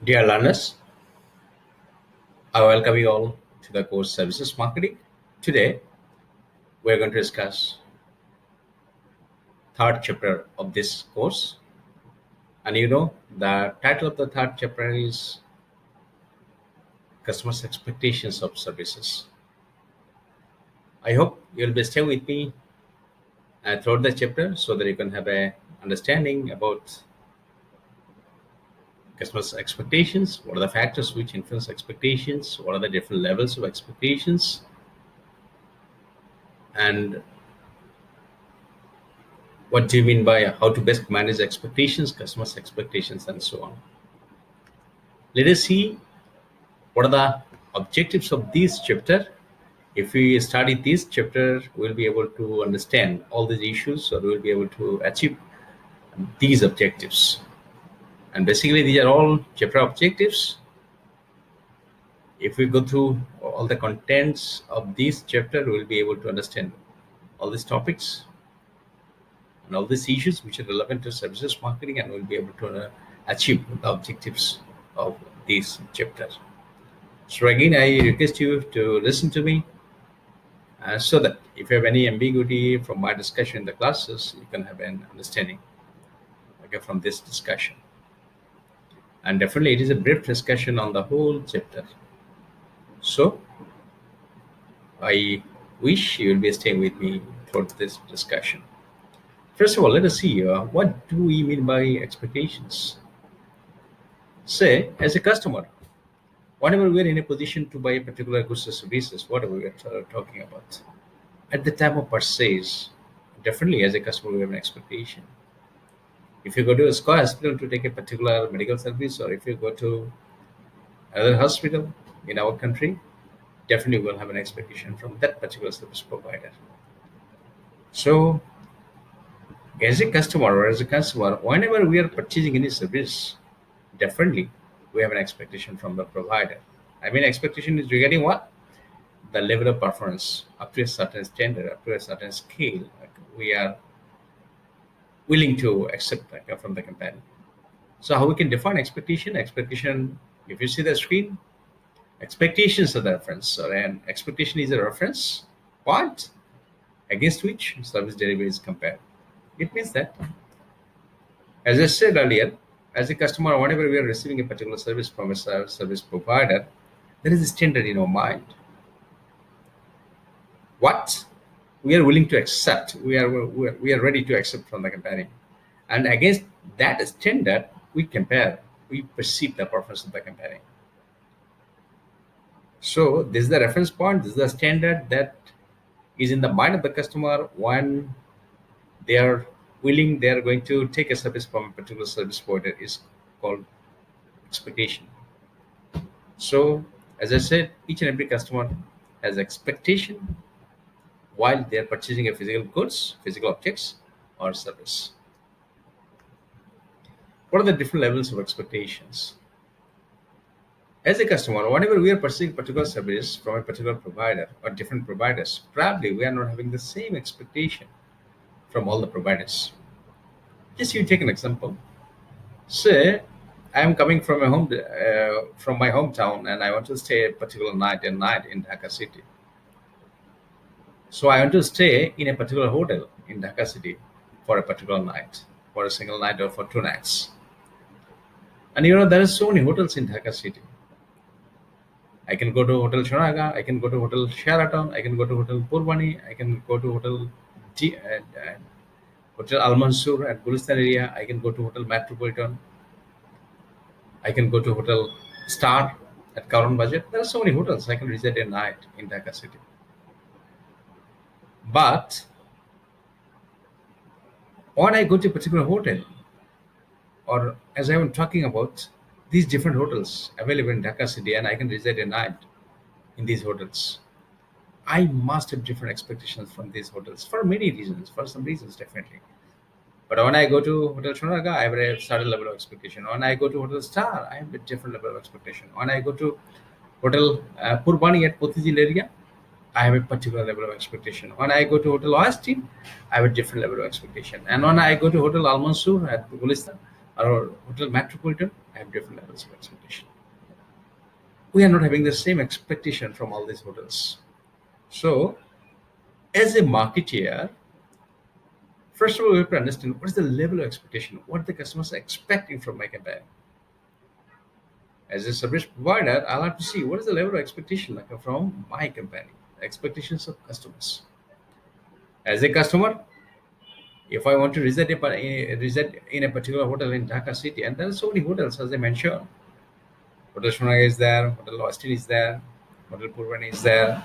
Dear learners, I welcome you all to the course Services Marketing. Today, we're going to discuss third chapter of this course. And the title of the third chapter is Customers' Expectations of Services. I hope you'll be staying with me throughout the chapter so that you can have a understanding about customers' expectations, what are the factors which influence expectations, what are the different levels of expectations, and what do you mean by how to best manage expectations, customers' expectations, and so on. Let us see what are the objectives of this chapter. If we study this chapter, we'll be able to understand all these issues, or we'll be able to achieve these objectives. And basically, these are all chapter objectives. If we go through all the contents of this chapter, we'll be able to understand all these topics and all these issues which are relevant to services marketing, and we'll be able to achieve the objectives of this chapter. So again, I request you to listen to me so that if you have any ambiguity from my discussion in the classes, you can have an understanding from this discussion. And definitely it is a brief discussion on the whole chapter. So I wish you will be staying with me throughout this discussion. First of all, let us see what do we mean by expectations. Say, as a customer, whenever we are in a position to buy a particular goods or services, whatever we are talking about, at the time of purchase, definitely as a customer, we have an expectation. If you go to a Sky hospital to take a particular medical service, or if you go to another hospital in our country, definitely we'll have an expectation from that particular service provider. So, as a customer or as a consumer, whenever we are purchasing any service, definitely we have an expectation from the provider. I mean, expectation is regarding what? The level of performance up to a certain standard, up to a certain scale, we are willing to accept from the company. So how we can define expectation? Expectation, if you see the screen, expectations are the reference, or an expectation is a reference point against which service delivery is compared. It means that, as I said earlier, as a customer, whenever we are receiving a particular service from a service provider, there is a standard in our mind. What we are willing to accept, we are ready to accept from the company, and against that standard, we compare, we perceive the performance of the company. So this is the reference point. This is the standard that is in the mind of the customer when they are willing, they are going to take a service from a particular service provider, is called expectation. So as I said, each and every customer has expectation while they are purchasing a physical goods, physical objects, or service. What are the different levels of expectations? As a customer, whenever we are purchasing a particular service from a particular provider or different providers, probably we are not having the same expectation from all the providers. Just you take an example. Say I am coming from from my hometown, and I want to stay a particular night in Dhaka city. So I want to stay in a particular hotel in Dhaka city for a particular night, for a single night or for 2 nights. And there are so many hotels in Dhaka city. I can go to Hotel Shonaga, I can go to Hotel Sheraton, I can go to Hotel Purbani, I can go to Hotel Al Mansur at Gulistan area, I can go to Hotel Metropolitan, I can go to Hotel Star at Karan Budget. There are so many hotels I can reside a night in Dhaka city. But when I go to a particular hotel, or as I am talking about these different hotels available in Dhaka city, and I can reside a night in these hotels, I must have different expectations from these hotels for many reasons, for some reasons definitely. But when I go to Hotel Shonaga, I have a certain level of expectation. When I go to Hotel Star, I have a different level of expectation. When I go to Hotel Purbani at Potijil area, I have a particular level of expectation. When I go to Hotel Austin, I have a different level of expectation. And when I go to Hotel Al Mansur at Gulistan or Hotel Metropolitan, I have different levels of expectation. We are not having the same expectation from all these hotels. So, as a marketeer, first of all, we have to understand what is the level of expectation, what the customers are expecting from my campaign. As a service provider, I'll have to see what is the level of expectation like from my company, expectations of customers. As a customer, if I want to reside in a particular hotel in Dhaka city, and there are so many hotels as I mentioned, Hotel Shunnaga is there, Hotel Austin is there, Hotel Purvani is there,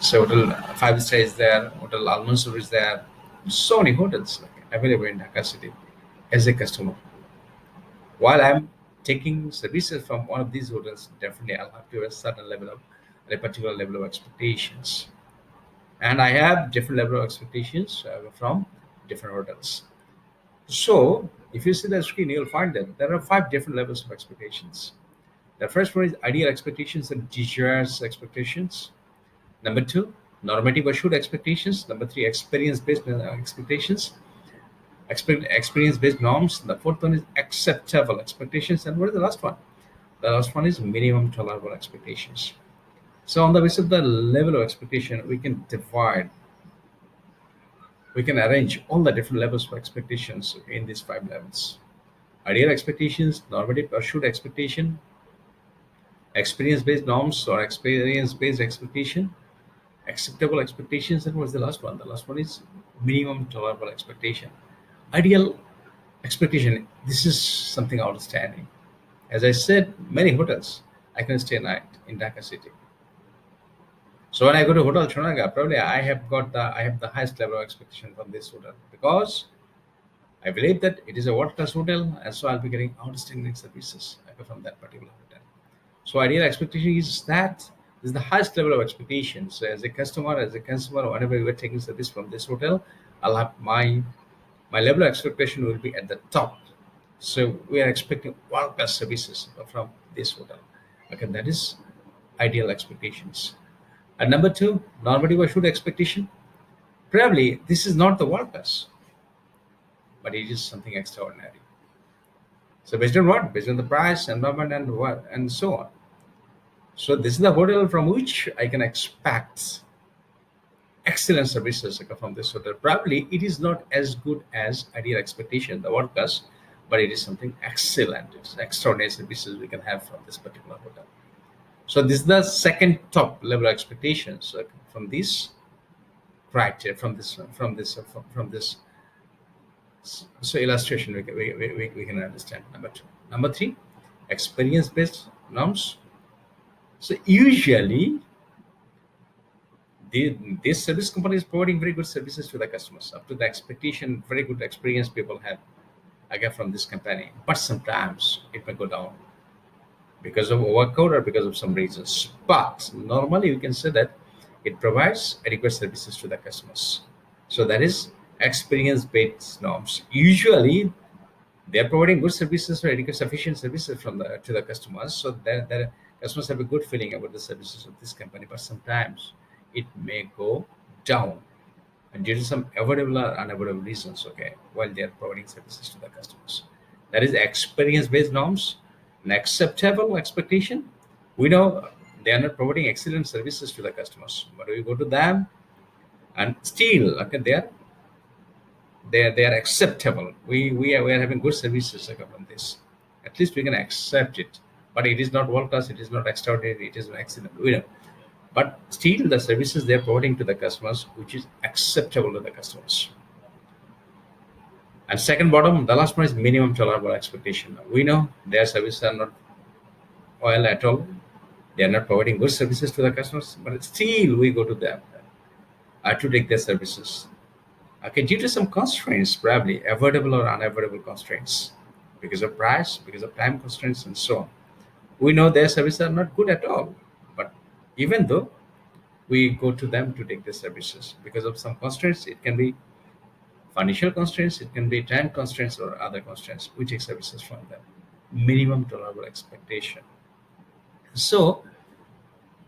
so Hotel Five Star is there, Hotel Al Mansur is there. So many hotels available in Dhaka city. As a customer, while I'm taking services from one of these hotels, definitely I'll have to have a certain level of a particular level of expectations. And I have different level of expectations from different hotels. So if you see the screen, you'll find that there are 5 different levels of expectations. The first one is ideal expectations and desires expectations. Number 2, normative assured expectations. Number 3, experience-based expectations. Experience-based norms. The fourth one is acceptable expectations. And what is the last one? The last one is minimum tolerable expectations. So on the basis of the level of expectation, we can arrange all the different levels of expectations in these 5 levels. Ideal expectations, normative assured expectation, experience-based norms or experience-based expectation, acceptable expectations, and what's the last one? The last one is minimum tolerable expectation. Ideal expectation, this is something outstanding. As I said, many hotels, I can stay a night in Dhaka city. So when I go to Hotel Chunaga, probably I have the highest level of expectation from this hotel because I believe that it is a world-class hotel, and so I'll be getting outstanding services from that particular hotel. So ideal expectation is the highest level of expectation. So as a customer, whenever we are taking service from this hotel, I'll have my level of expectation will be at the top. So we are expecting world-class services from this hotel. Okay, that is ideal expectations. And number 2, normative assured expectation. Probably this is not the world class, but it is something extraordinary. So based on what? Based on the price, environment, and what, and so on. So this is the hotel from which I can expect excellent services from this hotel. Probably it is not as good as ideal expectation, the world class, but it is something excellent. It's extraordinary services we can have from this particular hotel. So this is the second top level expectations from this criteria, from this. So illustration we can understand. Number 2, number 3, experience-based norms. So usually, this service company is providing very good services to the customers up to the expectation, very good experience people have again from this company. But sometimes it may go down because of overcode or because of some reasons. But normally we can say that it provides adequate services to the customers. So that is experience-based norms. Usually they are providing good services or adequate sufficient services to the customers. So that the customers have a good feeling about the services of this company. But sometimes it may go down and due to some avoidable or unavoidable reasons, okay, while they are providing services to the customers. That is experience-based norms. An acceptable expectation. We know they are not providing excellent services to the customers, but we go to them and still, okay, they are acceptable. We are having good services from this. At least we can accept it, but it is not world class. It is not extraordinary. It is not excellent. We know, but still the services they are providing to the customers, which is acceptable to the customers. And second bottom, the last one is minimum tolerable expectation. We know their services are not well at all. They are not providing good services to the customers, but still we go to them to take their services. Okay, due to some constraints, probably avoidable or unavoidable constraints, because of price, because of time constraints, and so on. We know their services are not good at all, but even though we go to them to take their services because of some constraints, it can be financial constraints, it can be time constraints or other constraints. We take services from them. Minimum tolerable expectation. So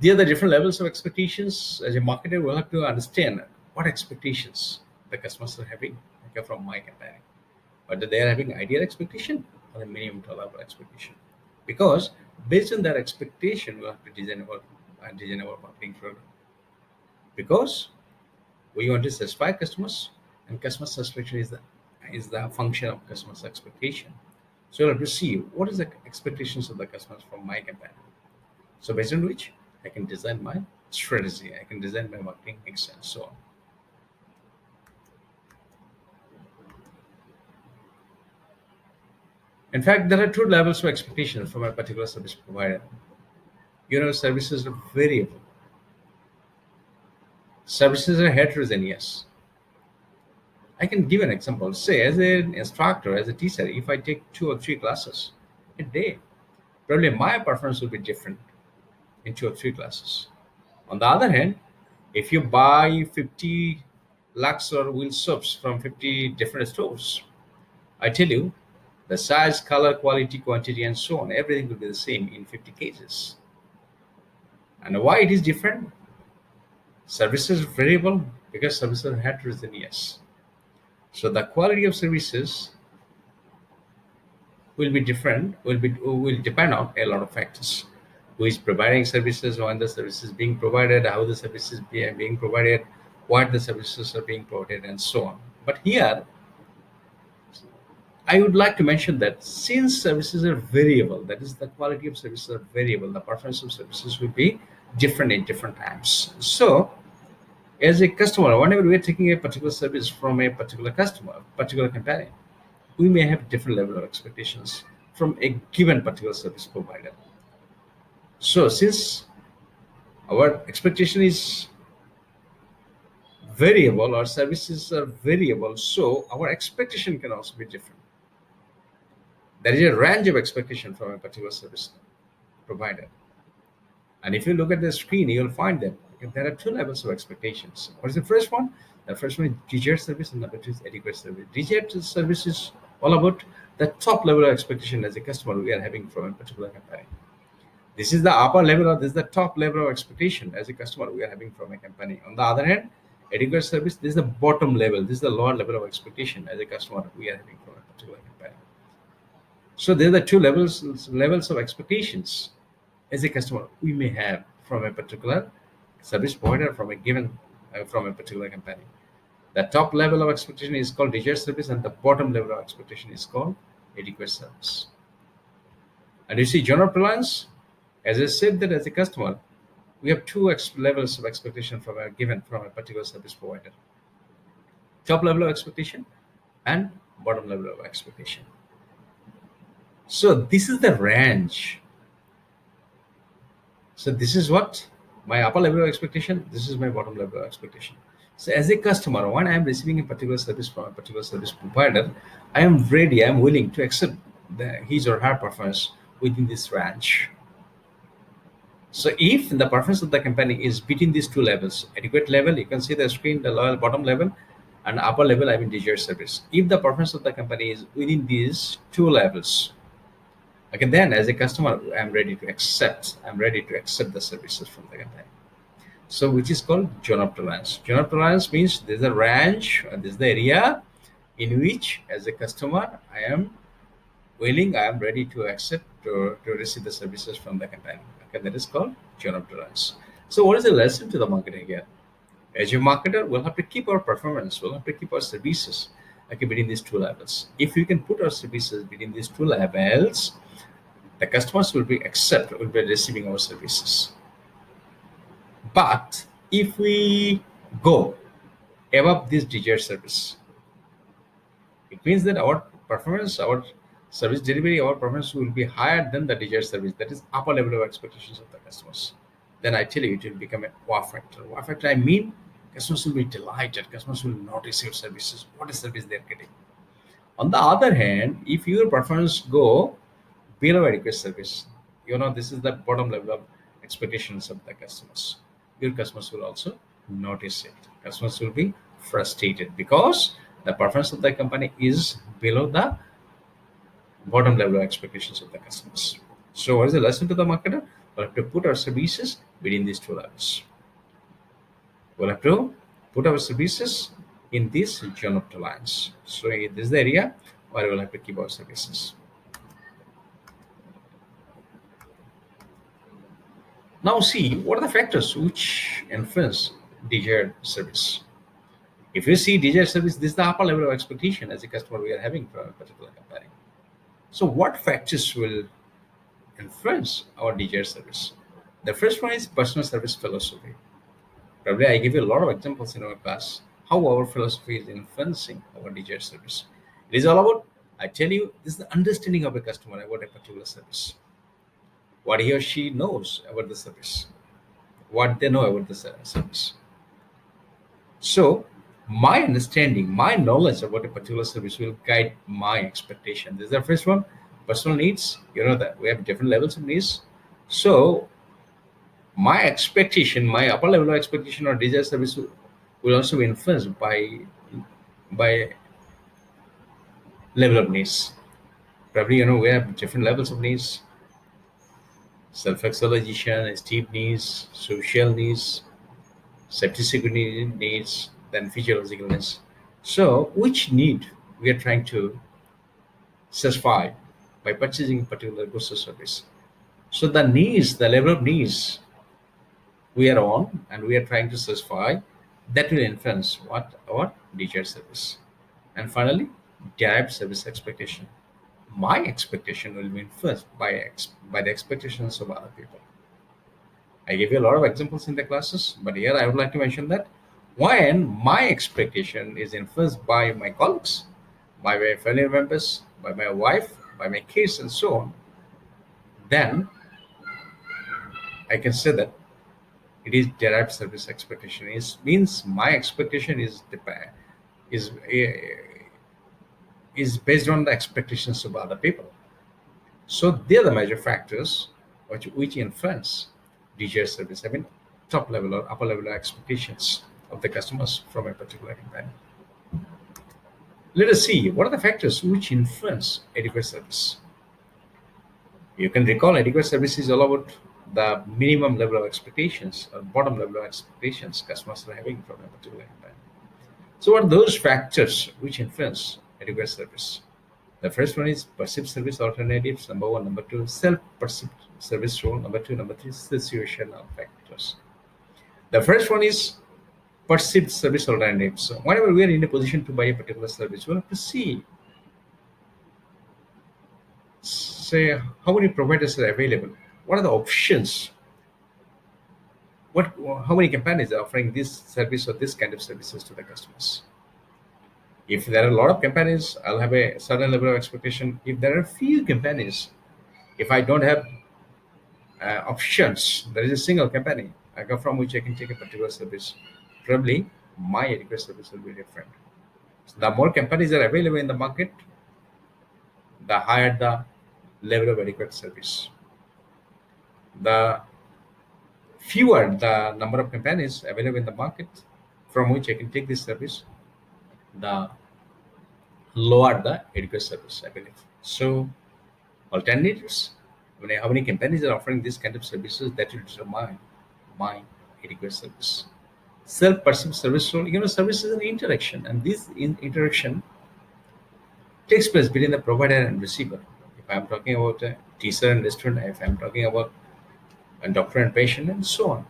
The other different levels of expectations. As a marketer, we'll have to understand what expectations the customers are having, okay, from my company. Whether they are having ideal expectation or a minimum tolerable expectation. Because based on their expectation, we'll have to design our marketing program. Because we want to satisfy customers, and customer satisfaction is the function of customer's expectation. So you'll have to see what is the expectations of the customers from my campaign. So based on which I can design my strategy, I can design my marketing mix and so on. In fact, there are two levels of expectation from a particular service provider. Services are variable. Services are heterogeneous. I can give an example. Say, as an instructor, as a teacher, if I take 2 or 3 classes a day, probably my preference will be different in 2 or 3 classes. On the other hand, if you buy 50 Lux or wheel soaps from 50 different stores, I tell you, the size, color, quality, quantity, and so on, everything will be the same in 50 cases. And why it is different? Services are variable because services are heterogeneous. So the quality of services will be different, will depend on a lot of factors. Who is providing services, when the service is being provided, how the services being provided, what the services are being provided, and so on. But here, I would like to mention that since services are variable, that is, the quality of services are variable, the preference of services will be different in different times. So, as a customer, whenever we are taking a particular service from a particular customer, particular company, we may have different level of expectations from a given particular service provider. So, since our expectation is variable, our services are variable, so our expectation can also be different. There is a range of expectation from a particular service provider. And if you look at the screen, you'll find that there are two levels of expectations. What is the first one? The first one is desired service, and number two is adequate service. Desired service is all about the top level of expectation as a customer we are having from a particular company. This is the upper level, or this is the top level of expectation as a customer we are having from a company. On the other hand, adequate service, this is the bottom level, this is the lower level of expectation as a customer we are having from a particular company. So there are the two levels of expectations as a customer we may have from a particular service provider from a particular company. The top level of expectation is called desired service, and the bottom level of expectation is called adequate service. And you see, general tolerance, as I said, that as a customer, we have two levels of expectation from a particular service provider: top level of expectation and bottom level of expectation. So this is the range. So this is what my upper level of expectation, this is my bottom level of expectation. So as a customer, when I am receiving a particular service from a particular service provider, I am willing to accept his or her performance within this range. So if the performance of the company is between these two levels, adequate level, you can see the screen, the lower bottom level, and upper level, I mean desired service. If the performance of the company is within these two levels, okay, then as a customer, I'm ready to accept the services from the company. So which is called zone of tolerance. Zone of tolerance means there's a range, and this is the area in which as a customer, I am ready to accept to receive the services from the company. Okay, that is called zone of tolerance. So what is the lesson to the marketer here? As a marketer, we'll have to keep our performance, we'll have to keep our services, okay, between these two levels. If we can put our services between these two levels, the customers will be receiving our services. But if we go above this desired service, it means that our performance, our service delivery, our performance will be higher than the desired service. That is upper level of expectations of the customers. Then I tell you, it will become a wow factor. Wow factor, I mean, customers will be delighted. Customers will notice your services, what is service they're getting. On the other hand, if your performance go below adequate service, this is the bottom level of expectations of the customers. Your customers will also notice it. Customers will be frustrated because the performance of the company is below the bottom level of expectations of the customers. So what is the lesson to the marketer? we'll have to put our services within these two levels. We'll have to put our services in this zone of tolerance. So this is the area where we'll have to keep our services. Now see, what are the factors which influence desired service? If you see desired service, this is the upper level of expectation as a customer we are having for a particular company. So what factors will influence our desired service? The first one is personal service philosophy. Probably I give you a lot of examples in our class how our philosophy is influencing our desired service. It is all about, I tell you, this is the understanding of a customer about a particular service. What he or she knows about the service, what they know about the service. So my understanding, my knowledge about a particular service will guide my expectation. This is the first one. Personal needs, you know that we have different levels of needs. So my expectation, my upper level of expectation or desired service will also be influenced by level of needs. Probably, you know, we have different levels of needs. Self-actualization, esteem needs, social needs, safety security needs, then physiological needs. So which need we are trying to satisfy by purchasing a particular goods or service? So the needs, the level of needs we are on and we are trying to satisfy, that will influence what our desired service. And finally, derived service expectation. My expectation will be influenced by the expectations of other people. I gave you a lot of examples in the classes, but here I would like to mention that when my expectation is influenced by my colleagues, by my family members, by my wife, by my kids, and so on, then I can say that it is derived service expectation. It means my expectation is is based on the expectations of other people. So they are the major factors which influence desired service. I mean, top level or upper level expectations of the customers from a particular company. Let us see what are the factors which influence adequate service. You can recall adequate service is all about the minimum level of expectations or bottom level of expectations customers are having from a particular company. So what are those factors which influence adequate service? The first one is perceived service alternatives, number one. Number two, self-perceived service role. Number two. Number three, situational factors. The first one is perceived service alternatives. So whenever we are in a position to buy a particular service, we'll have to see, say, how many providers are available. What are the options? How many companies are offering this service or this kind of services to the customers? If there are a lot of companies, I'll have a certain level of expectation. If there are few companies, if I don't have options, there is a single company from which I can take a particular service, probably my adequate service will be different. So the more companies are available in the market, the higher the level of adequate service. The fewer the number of companies available in the market from which I can take this service, the lower the adequate service, I believe. So alternatives, how many companies are offering this kind of services, that will determine my adequate service. Self-perceived service role, service is an interaction, and this interaction takes place between the provider and receiver. If I'm talking about a teacher and restaurant, if I'm talking about a doctor and patient, and so on.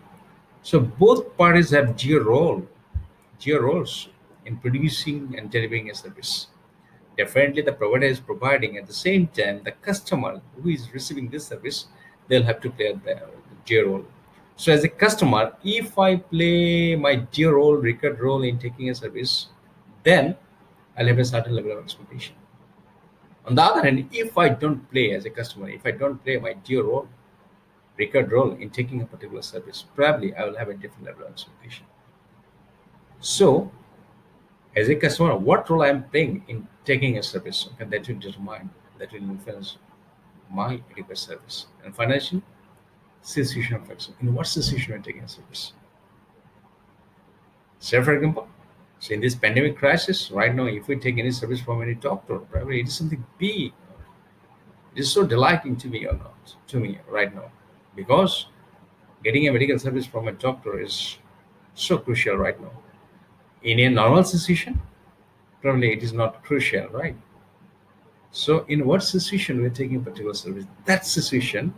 So both parties have geo roles in producing and delivering a service. Definitely the provider is providing, at the same time the customer who is receiving this service, they'll have to play the geo role. So as a customer, if I play my geo role, record role in taking a service, then I'll have a certain level of expectation. On the other hand, if I don't play as a customer, if I don't play my geo role, record role in taking a particular service, probably I will have a different level of expectation. So as a customer, what role I am playing in taking a service, okay, that will determine, that will influence my adequate service. And financial situation factors. In what situation are taking a service? Say for example, so in this pandemic crisis, right now, if we take any service from any doctor, probably it is something big. It is so delighting to me or not, to me right now. because getting a medical service from a doctor is so crucial right now. In a normal situation, probably it is not crucial, right? So, in what situation we're taking a particular service, that situation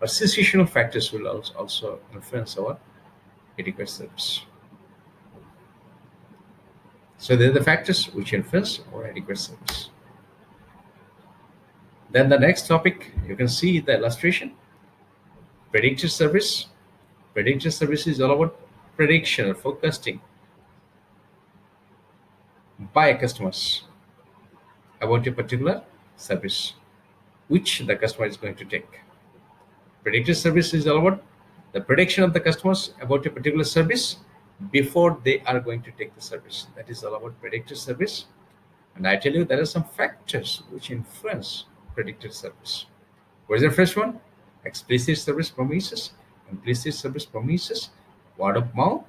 or situational factors will also influence our adequate service. So, they're the factors which influence our adequate service. Then the next topic, you can see the illustration, predictive service. Predictive service is all about prediction or forecasting by customers about a particular service which the customer is going to take. Predictive service is all about the prediction of the customers about a particular service before they are going to take the service. That is all about predictive service. And I tell you, there are some factors which influence predictive service. What is the first one? Explicit service promises, implicit service promises, word of mouth.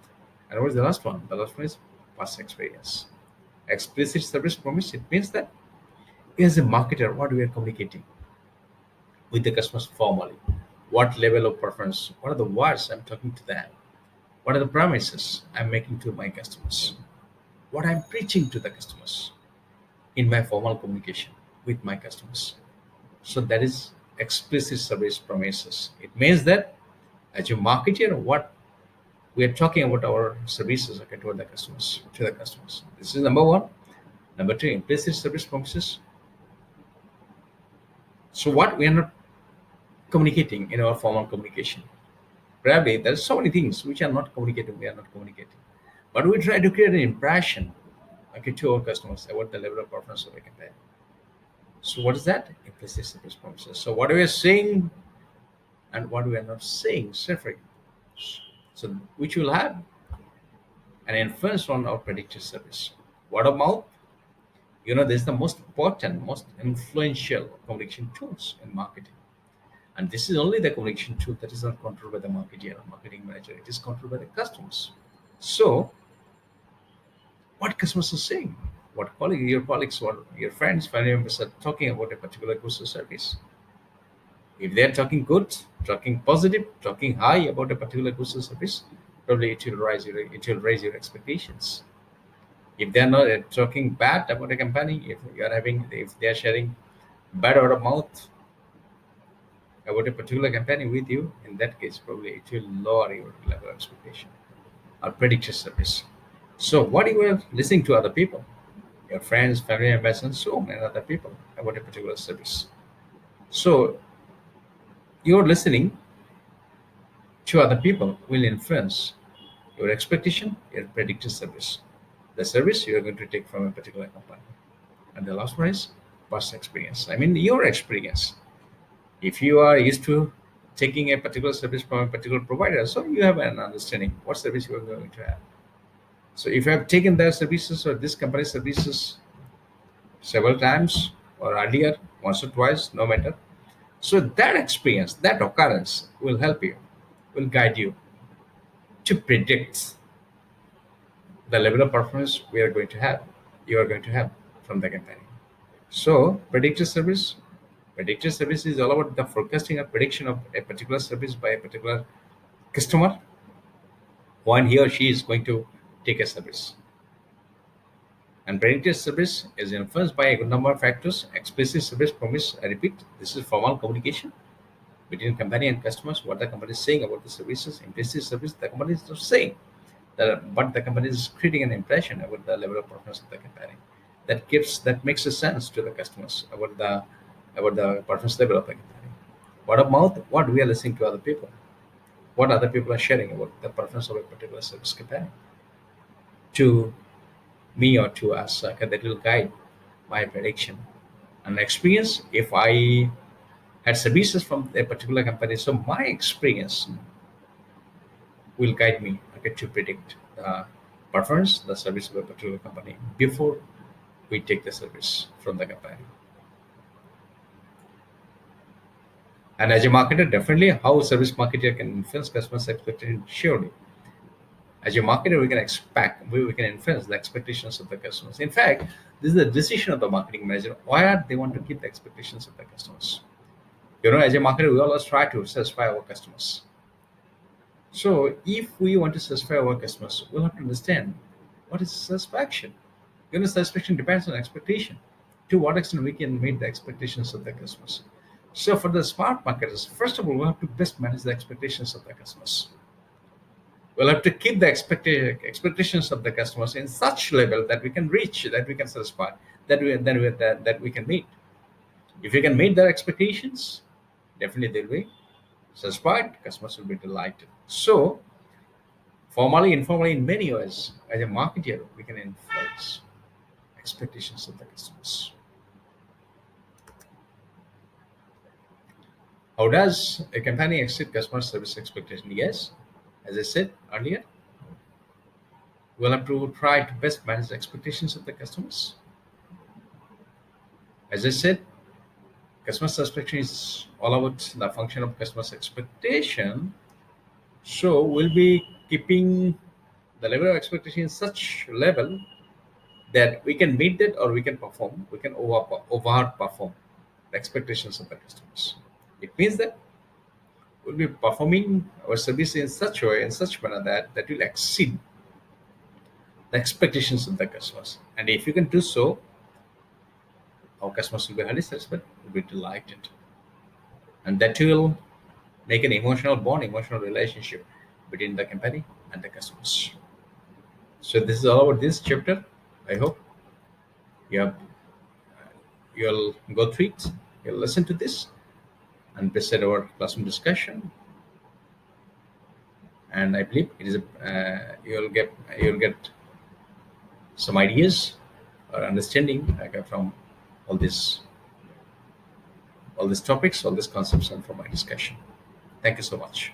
And what is the last one? The last one is past experience. Explicit service promise, it means that as a marketer, what we are communicating with the customers formally, what level of preference, what are the words I'm talking to them, what are the promises I'm making to my customers, what I'm preaching to the customers in my formal communication with my customers. So that is explicit service promises. It means that as a marketer, what we are talking about our services okay, to the customers, to the customers. This is number one. Number two, implicit service promises. So what we are not communicating in our formal communication. Probably there's so many things which are not communicated, we are not communicating. But we try to create an impression okay, to our customers about the level of preference of a campaign. So what is that? Implicit service promises. So what we are saying and what we are not saying separate. So which will have an influence on our predictive service. Word of mouth, this is the most important, most influential communication tools in marketing. And this is only the communication tool that is not controlled by the marketer or marketing manager. It is controlled by the customers. So, what customers are saying, what your colleagues, what your friends, family members are talking about a particular goods or service. If they are talking good, talking positive, talking high about a particular goods or service, probably it will raise your expectations. If they are not talking bad about a company, if they are sharing bad word of mouth about a particular company with you, in that case, probably it will lower your level of expectation or predictive service. So, what you are listening to other people, your friends, family members, and so many other people about a particular service. So, your listening to other people will influence your expectation, your predictive service, the service you are going to take from a particular company. And the last one is past experience. I mean, your experience. If you are used to taking a particular service from a particular provider, so you have an understanding what service you are going to have. So if you have taken their services or this company's services several times or earlier, once or twice, no matter. So that experience, that occurrence will help you, will guide you to predict the level of performance you are going to have from the company. So predictive service is all about the forecasting and prediction of a particular service by a particular customer when he or she is going to take a service. And predictive service is influenced by a good number of factors. Explicit service promise, I repeat, this is formal communication between company and customers, what the company is saying about the services. Implicit service, the company is not saying that, but the company is creating an impression about the level of performance of the company. That makes a sense to the customers about the performance level of the company. Word of mouth, what we are listening to other people, what other people are sharing about the performance of a particular service company to me or to us, that will guide my prediction. And experience, if I had services from a particular company, so my experience will guide me to predict the performance, the service of a particular company before we take the service from the company. And as a marketer, definitely how a service marketer can influence customers' expectations, surely. As a marketer, we can influence the expectations of the customers. In fact, this is the decision of the marketing manager where they want to keep the expectations of the customers. As a marketer, we always try to satisfy our customers. So if we want to satisfy our customers, we'll have to understand what is satisfaction. Satisfaction depends on expectation. To what extent we can meet the expectations of the customers. So for the smart marketers, first of all, we have to best manage the expectations of the customers. We'll have to keep the expectations of the customers in such level that we can reach, that we can satisfy, that we can meet. If you can meet their expectations, definitely they'll be satisfied. Customers will be delighted. So, formally, informally, in many ways, as a marketer, we can influence expectations of the customers. How does a company exceed customer service expectation? Yes, as I said earlier, we'll have to try to best manage the expectations of the customers. As I said, customer satisfaction is all about the function of customer's expectation. So we'll be keeping the level of expectation in such level that we can meet that, or we can perform, we can overperform the expectations of the customers. It means that we'll be performing our service in such a way, in such manner that will exceed the expectations of the customers. And if you can do so, our customers will be highly satisfied, will be delighted. And that will make an emotional bond, emotional relationship between the company and the customers. So this is all about this chapter. I hope you'll go through it, you'll listen to this, and beside our classroom discussion. And I believe it is you'll get some ideas or understanding from all these topics, all these concepts, and from my discussion. Thank you so much.